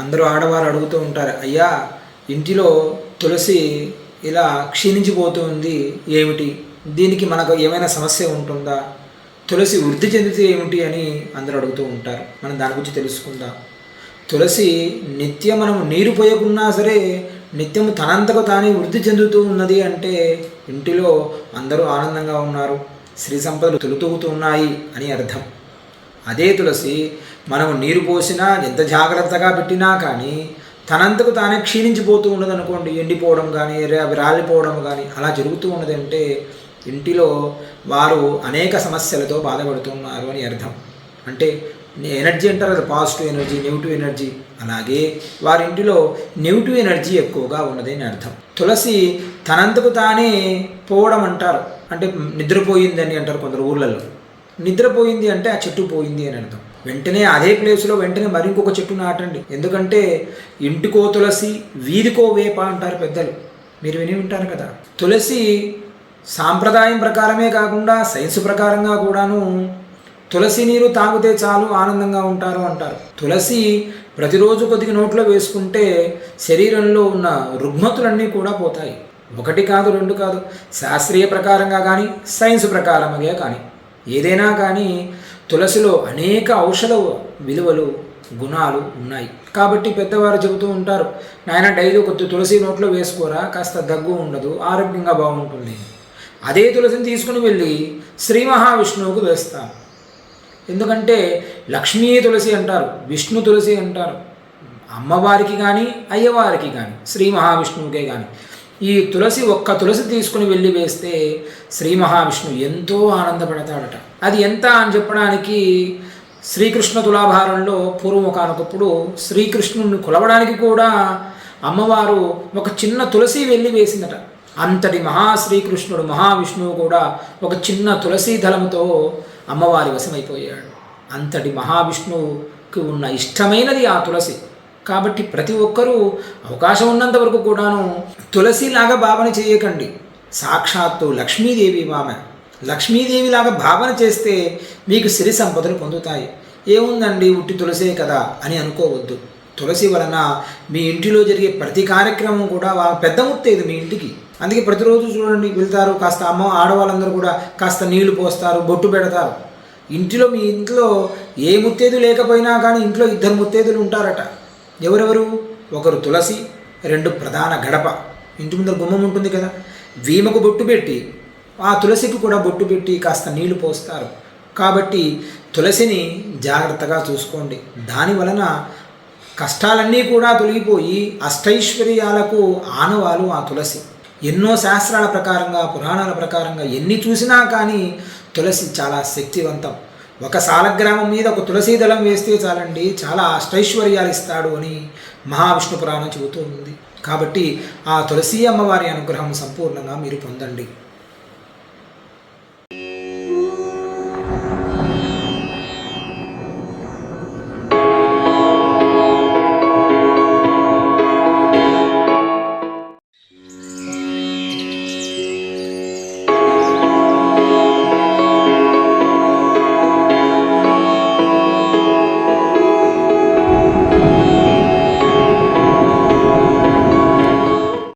అందరూ ఆడవారు అడుగుతూ ఉంటారు, అయ్యా ఇంటిలో తులసి ఇలా క్షీణించిపోతుంది ఏమిటి, దీనికి మనకు ఏమైనా సమస్య ఉంటుందా, తులసి వృద్ధి చెందితే ఏమిటి అని అందరూ అడుగుతూ ఉంటారు. మనం దాని గురించి తెలుసుకుందాం. తులసి నిత్యం మనం నీరు పోయకున్నా సరే నిత్యం తనంతకు తానే వృద్ధి చెందుతూ ఉన్నది అంటే ఇంటిలో అందరూ ఆనందంగా ఉన్నారు, శ్రీ సంపదలు తొలుతూగుతూ ఉన్నాయి అని అర్థం. అదే తులసి మనం నీరు పోసినా ఎంత జాగ్రత్తగా పెట్టినా కానీ తనంతకు తానే క్షీణించిపోతూ ఉన్నది అనుకోండి, ఎండిపోవడం కానీ రాలిపోవడం కానీ అలా జరుగుతూ ఉన్నదంటే ఇంటిలో వారు అనేక సమస్యలతో బాధపడుతున్నారు అని అర్థం. అంటే ఎనర్జీ అంటారు కదా, పాజిటివ్ ఎనర్జీ, నెగిటివ్ ఎనర్జీ. అలాగే వారింటిలో నెగిటివ్ ఎనర్జీ ఎక్కువగా ఉన్నది అని అర్థం. తులసి తనంతకు తానే పోవడం అంటారు, అంటే నిద్రపోయిందని అంటారు కొందరు ఊళ్ళల్లో. నిద్రపోయింది అంటే ఆ చెట్టు పోయింది అని అర్థం. వెంటనే అదే ప్లేస్లో వెంటనే మరి ఇంకొక చెట్టు నాటండి. ఎందుకంటే ఇంటికో తులసి వీధికో వేప అంటారు పెద్దలు, మీరు విని ఉంటారు కదా. తులసి సాంప్రదాయం ప్రకారమే కాకుండా సైన్స్ ప్రకారంగా కూడాను తులసి నీరు తాగితే చాలు ఆనందంగా ఉంటారు అంటారు. తులసి ప్రతిరోజు కొద్దిగా నోట్లో వేసుకుంటే శరీరంలో ఉన్న రుగ్మతులన్నీ కూడా పోతాయి. ఒకటి కాదు, రెండు కాదు, శాస్త్రీయ ప్రకారంగా కానీ సైన్స్ ప్రకారంగా కానీ ఏదైనా కానీ తులసిలో అనేక ఔషధ విలువలు గుణాలు ఉన్నాయి. కాబట్టి పెద్దవారు చెబుతూ ఉంటారు, నాయన డైలీ కొద్ది తులసి నోట్లో వేసుకోరా, కాస్త దగ్గు ఉండదు, ఆరోగ్యంగా బాగుంటుంది. అదే తులసిని తీసుకుని వెళ్ళి శ్రీ మహావిష్ణువుకు వేస్తాం. ఎందుకంటే లక్ష్మీ తులసి అంటారు, విష్ణు తులసి అంటారు. అమ్మవారికి కానీ అయ్యవారికి కానీ శ్రీ మహావిష్ణువుకే కానీ ఈ తులసి ఒక్క తులసి తీసుకుని వెళ్ళి వేస్తే శ్రీ మహావిష్ణువు ఎంతో ఆనందపడతాడట. అది ఎంత అని చెప్పడానికి శ్రీకృష్ణ తులాభారంలో పూర్వం ఒకనొకప్పుడు శ్రీకృష్ణుని కొలవడానికి కూడా అమ్మవారు ఒక చిన్న తులసి వెళ్ళి వేసిందట. అంతటి మహాశ్రీకృష్ణుడు మహావిష్ణువు కూడా ఒక చిన్న తులసీ దళముతో అమ్మవారి వశమైపోయాడు. అంతటి మహావిష్ణువుకి ఉన్న ఇష్టమైనది ఆ తులసి. కాబట్టి ప్రతి ఒక్కరూ అవకాశం ఉన్నంత వరకు కూడాను తులసిలాగా భావన చేయకండి. సాక్షాత్తు లక్ష్మీదేవి ఆమె, లక్ష్మీదేవిలాగా భావన చేస్తే మీకు సిరి సంపదలు పొందుతాయి. ఏముందండి ఉట్టి తులసే కదా అని అనుకోవద్దు. తులసి వలన మీ ఇంటిలో జరిగే ప్రతి కార్యక్రమం కూడా పెద్ద ముత్తైదు మీ ఇంటికి. అందుకే ప్రతిరోజు చూడండి వెళ్తారు, కాస్త ఆడవాళ్ళందరూ కూడా కాస్త నీళ్లు పోస్తారు, బొట్టు పెడతారు. ఇంటిలో మీ ఇంట్లో ఏ ముత్తైదు లేకపోయినా కానీ ఇంట్లో ఇద్దరు ముత్తైదులు ఉంటారట. ఎవరెవరు? ఒకరు తులసి, రెండు ప్రధాన గడప. ఇంటి ముందర గుమ్మం ఉంటుంది కదా, వీమకు బొట్టు పెట్టి ఆ తులసికి కూడా బొట్టు పెట్టి కాస్త నీళ్లు పోస్తారు. కాబట్టి తులసిని జాగ్రత్తగా చూసుకోండి. దాని వలన కష్టాలన్నీ కూడా తొలగిపోయి అష్టైశ్వర్యాలకు ఆనవాలు ఆ తులసి. ఎన్నో శాస్త్రాల ప్రకారంగా పురాణాల ప్రకారంగా ఎన్ని చూసినా కానీ తులసి చాలా శక్తివంతం. ఒక సాలగ్రామం మీద ఒక తులసీ దళం వేస్తే చాలండి, చాలా అష్టైశ్వర్యాలు ఇస్తాడు అని మహావిష్ణు పురాణం చెబుతూ ఉంది. కాబట్టి ఆ తులసి అమ్మవారి అనుగ్రహం సంపూర్ణంగా మీరు పొందండి.